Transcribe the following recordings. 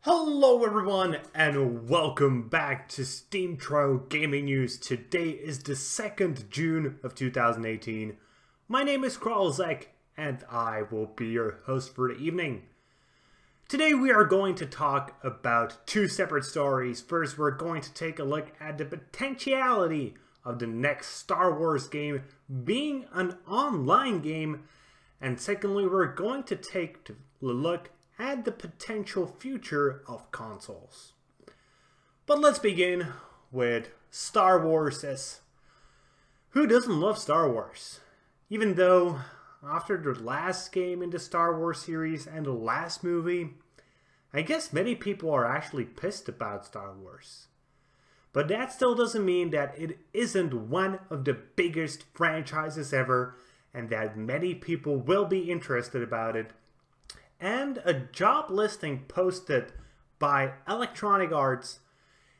Hello everyone and welcome back to SteemTrail Gaming News. Today is the 2nd June of 2018. My name is Kralizec and I will be your host for the evening. Today we are going to talk about two separate stories. First, we're going to take a look at the potentiality of the next Star Wars game being an online game. And secondly, we're going to take a look at the potential future of consoles. But let's begin with Star Wars. Who doesn't love Star Wars? Even though after the last game in the Star Wars series and the last movie, I guess many people are actually pissed about Star Wars. But that still doesn't mean that it isn't one of the biggest franchises ever and that many people will be interested about it. And a job listing posted by Electronic Arts,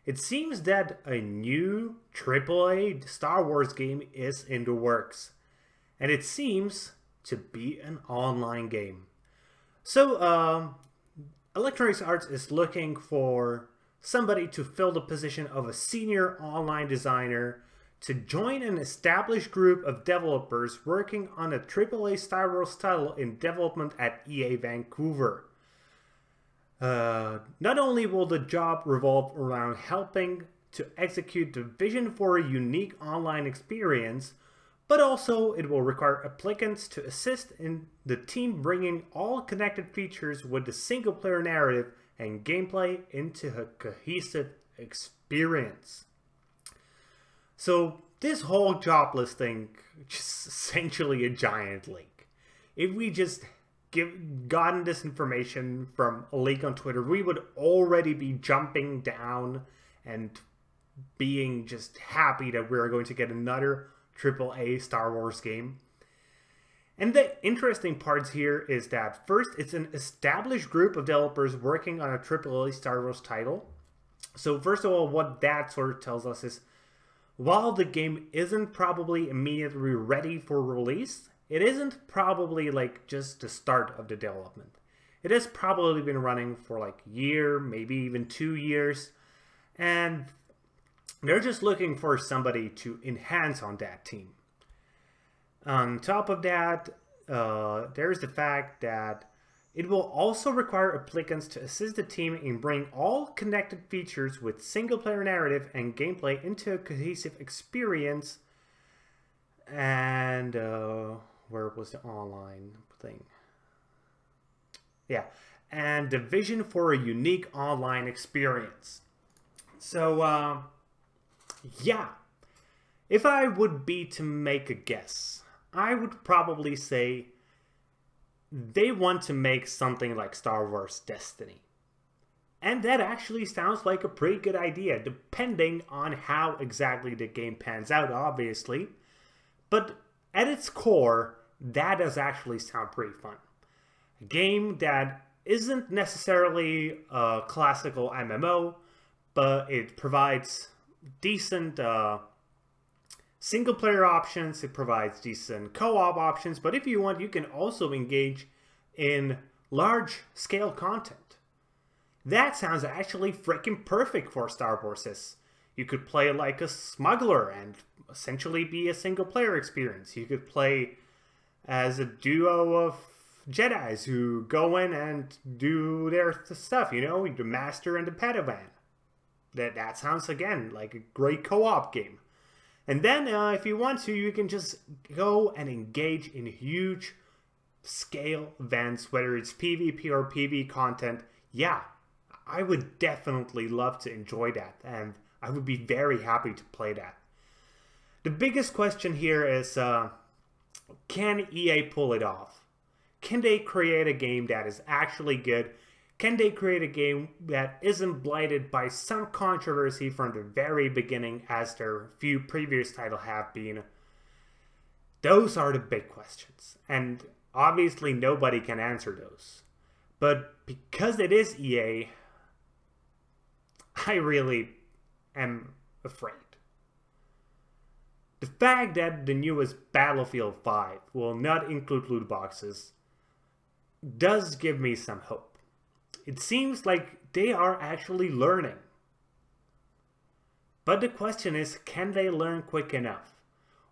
it seems that a new AAA Star Wars game is in the works. And it seems to be an online game. So, Electronic Arts is looking for somebody to fill the position of a senior online designer to join an established group of developers working on a AAA Star Wars title in development at EA Vancouver. Not only will the job revolve around helping to execute the vision for a unique online experience, but also it will require applicants to assist in the team bringing all connected features with the single-player narrative and gameplay into a cohesive experience. So this whole job listing is essentially a giant leak. If we just gotten this information from a leak on Twitter, we would already be jumping down and being just happy that we're going to get another AAA Star Wars game. And the interesting parts here is that first, it's an established group of developers working on a AAA Star Wars title. So first of all, what that sort of tells us is, while the game isn't probably immediately ready for release, it isn't probably like just the start of the development. It has probably been running for like a year, maybe even 2 years, and they're just looking for somebody to enhance on that team. On top of that, there's the fact that it will also require applicants to assist the team in bringing all connected features with single-player narrative and gameplay into a cohesive experience. And where was the online thing? Yeah, and the vision for a unique online experience. So, yeah, if I would be to make a guess, I would probably say they want to make something like Star Wars Destiny. And that actually sounds like a pretty good idea, depending on how exactly the game pans out, obviously. But at its core, that does actually sound pretty fun. A game that isn't necessarily a classical MMO, but it provides decent single-player options, it provides decent co-op options, but if you want, you can also engage in large-scale content. That sounds actually freaking perfect for Star Wars. You could play like a smuggler and essentially be a single-player experience. You could play as a duo of Jedis who go in and do their stuff, you know, the Master and the Padawan. That sounds, again, like a great co-op game. And then, if you want to, you can just go and engage in huge scale events, whether it's PvP or PvE content. Yeah, I would definitely love to enjoy that, and I would be very happy to play that. The biggest question here is, can EA pull it off? Can they create a game that is actually good? Can they create a game that isn't blighted by some controversy from the very beginning, as their few previous titles have been? Those are the big questions, and obviously nobody can answer those. But because it is EA, I really am afraid. The fact that the newest Battlefield 5 will not include loot boxes does give me some hope. It seems like they are actually learning. But the question is, can they learn quick enough?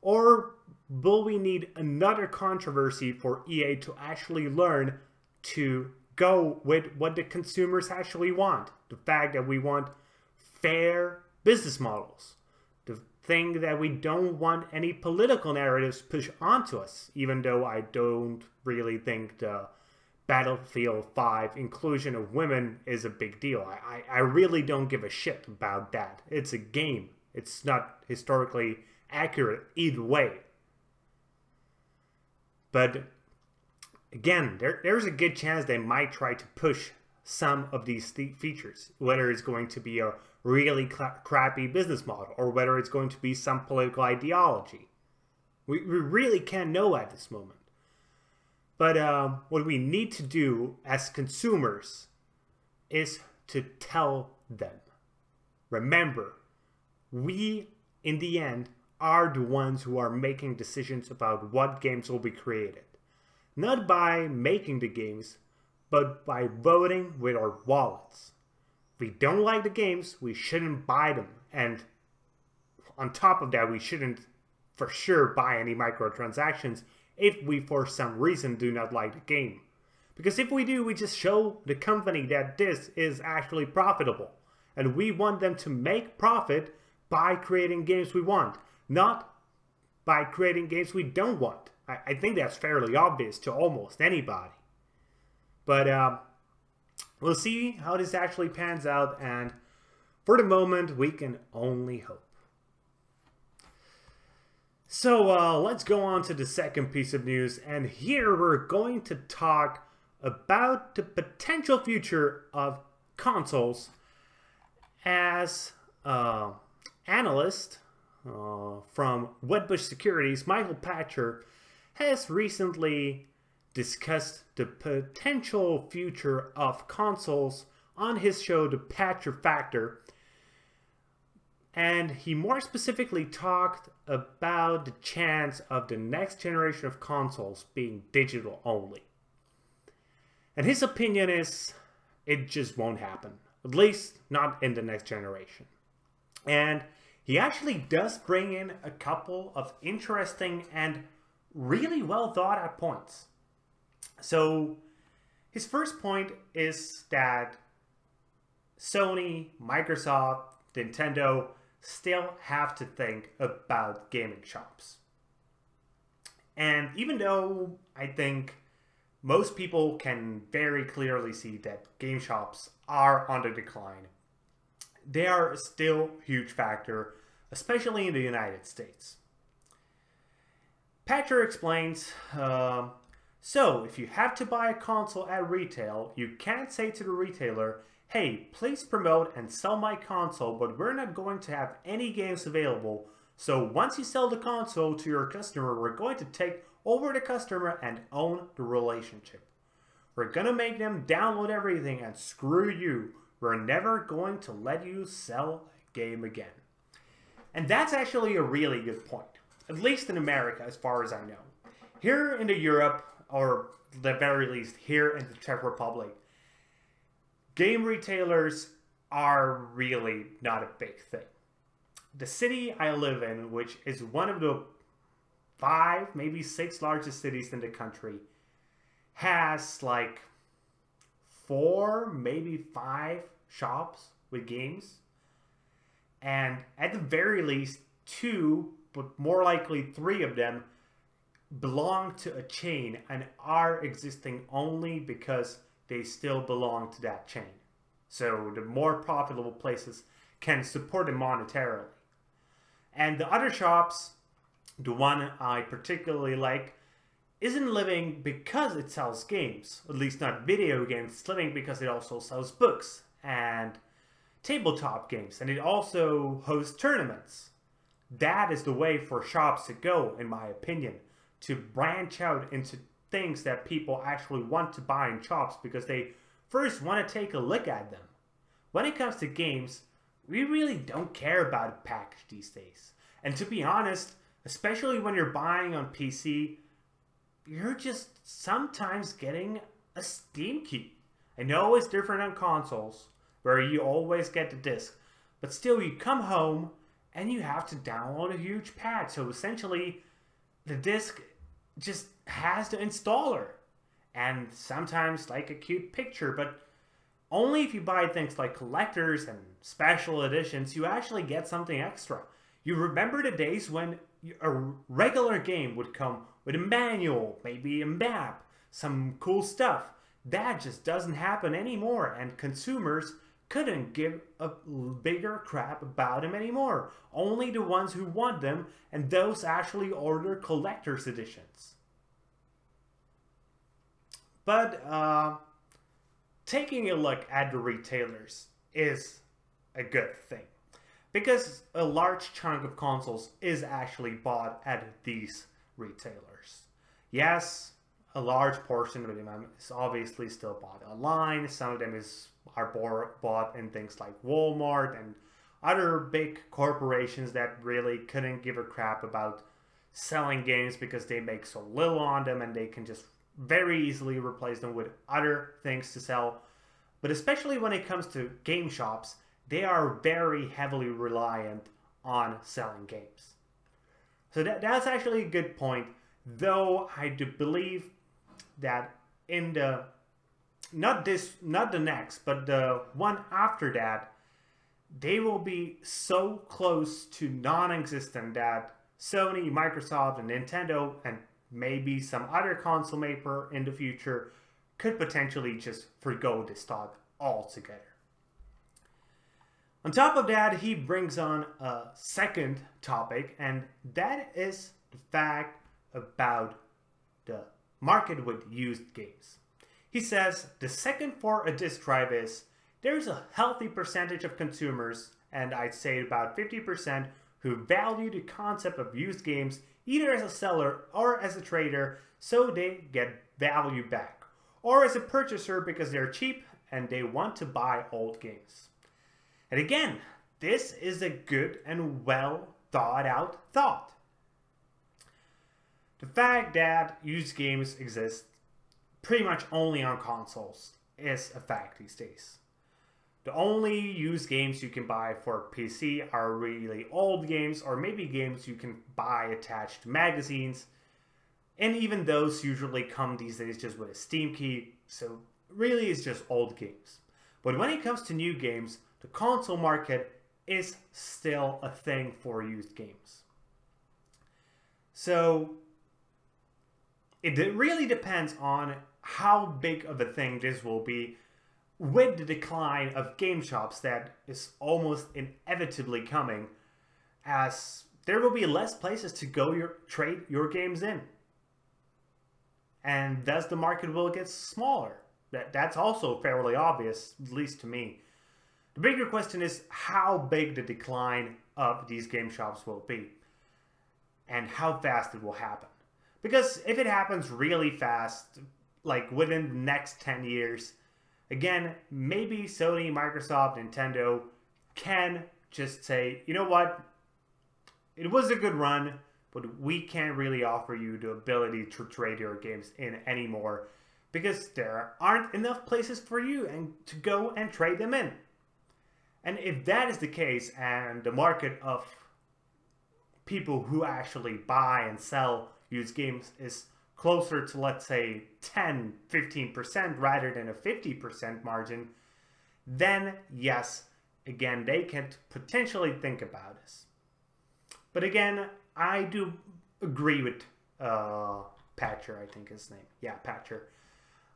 Or will we need another controversy for EA to actually learn to go with what the consumers actually want? The fact that we want fair business models. The thing that we don't want any political narratives pushed onto us, even though I don't really think the Battlefield 5 inclusion of women is a big deal. I really don't give a shit about that. It's a game. It's not historically accurate either way. But again, there's a good chance they might try to push some of these features, whether it's going to be a really crappy business model or whether it's going to be some political ideology. We really can't know at this moment. But what we need to do as consumers is to tell them. Remember, we, in the end, are the ones who are making decisions about what games will be created. Not by making the games, but by voting with our wallets. If we don't like the games, we shouldn't buy them. And on top of that, we shouldn't for sure buy any microtransactions if we for some reason do not like the game. Because if we do, we just show the company that this is actually profitable. And we want them to make profit by creating games we want, not by creating games we don't want. I think that's fairly obvious to almost anybody. But we'll see how this actually pans out, and for the moment, we can only hope. So let's go on to the second piece of news, and here we're going to talk about the potential future of consoles as analyst from Wedbush Securities, Michael Patcher, has recently discussed the potential future of consoles on his show, The Patcher Factor. And he more specifically talked about the chance of the next generation of consoles being digital only. And his opinion is, it just won't happen. At least not in the next generation. And he actually does bring in a couple of interesting and really well thought out points. So his first point is that Sony, Microsoft, Nintendo still have to think about gaming shops. And even though I think most people can very clearly see that game shops are on the decline, they are still a huge factor, especially in the United States. Patcher explains, so if you have to buy a console at retail, you can't say to the retailer, hey, please promote and sell my console, but we're not going to have any games available. So once you sell the console to your customer, we're going to take over the customer and own the relationship. We're going to make them download everything and screw you. We're never going to let you sell a game again. And that's actually a really good point. At least in America, as far as I know. Here in Europe, or at the very least here in the Czech Republic, game retailers are really not a big thing. The city I live in, which is one of the 5, maybe 6 largest cities in the country, has like 4, maybe 5 shops with games. And at the very least, 2, but more likely 3 of them belong to a chain and are existing only because they still belong to that chain. So the more profitable places can support them monetarily. And the other shops, the one I particularly like, isn't living because it sells games, at least not video games. It's living because it also sells books and tabletop games, and it also hosts tournaments. That is the way for shops to go, in my opinion, to branch out into things that people actually want to buy in shops because they first want to take a look at them. When it comes to games, we really don't care about a package these days. And to be honest, especially when you're buying on PC, you're just sometimes getting a Steam key. I know it's different on consoles, where you always get the disc, but still you come home and you have to download a huge patch. So essentially, the disc just has the installer, and sometimes like a cute picture, but only if you buy things like collectors and special editions, you actually get something extra. You remember the days when a regular game would come with a manual, maybe a map, some cool stuff. That just doesn't happen anymore, and consumers couldn't give a bigger crap about them anymore. Only the ones who want them, and those actually order collector's editions. But taking a look at the retailers is a good thing, because a large chunk of consoles is actually bought at these retailers. Yes, a large portion of them is obviously still bought online. Some of them are bought in things like Walmart and other big corporations that really couldn't give a crap about selling games because they make so little on them and they can just very easily replace them with other things to sell. But especially when it comes to game shops, they are very heavily reliant on selling games. So that's actually a good point, though I do believe that in the not the next, but the one after that, they will be so close to non-existent that Sony, Microsoft, and Nintendo, and maybe some other console maker in the future could potentially just forgo this thought altogether. On top of that, he brings on a second topic, and that is the fact about the market with used games. He says the second for a disk drive is there's a healthy percentage of consumers, and I'd say about 50%, who value the concept of used games either as a seller or as a trader, so they get value back, or as a purchaser because they're cheap and they want to buy old games. And again, this is a good and well thought out thought. The fact that used games exist pretty much only on consoles is a fact these days. The only used games you can buy for PC are really old games, or maybe games you can buy attached to magazines, and even those usually come these days just with a Steam key, so really it's just old games. But when it comes to new games, the console market is still a thing for used games. So it really depends on how big of a thing this will be with the decline of game shops that is almost inevitably coming, as there will be less places to go trade your games in. And thus the market will get smaller. That's also fairly obvious, at least to me. The bigger question is how big the decline of these game shops will be, and how fast it will happen. Because if it happens really fast, like within the next 10 years, again, maybe Sony, Microsoft, Nintendo can just say, you know what, it was a good run, but we can't really offer you the ability to trade your games in anymore because there aren't enough places for you and to go and trade them in. And if that is the case, and the market of people who actually buy and sell used games is closer to, let's say, 10-15% rather than a 50% margin, then yes, again, they can potentially think about this. But again, I do agree with Patcher, I think his name. Yeah, Patcher.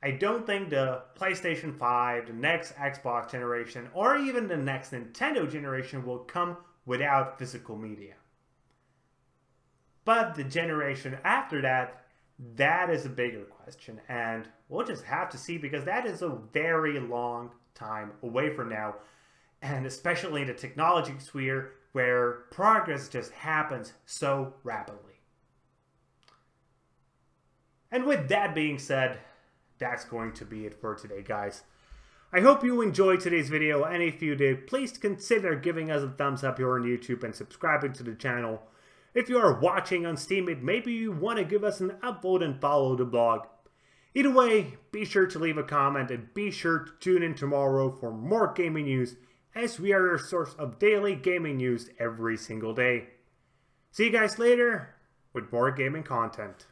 I don't think the PlayStation 5, the next Xbox generation, or even the next Nintendo generation will come without physical media. But the generation after that, that is a bigger question, and we'll just have to see, because that is a very long time away from now, and especially in the technology sphere where progress just happens so rapidly. And with that being said, that's going to be it for today, guys. I hope you enjoyed today's video, and if you did, please consider giving us a thumbs up here on YouTube and subscribing to the channel. If you are watching on Steam, maybe you want to give us an upvote and follow the blog. Either way, be sure to leave a comment and be sure to tune in tomorrow for more gaming news, as we are your source of daily gaming news every single day. See you guys later with more gaming content.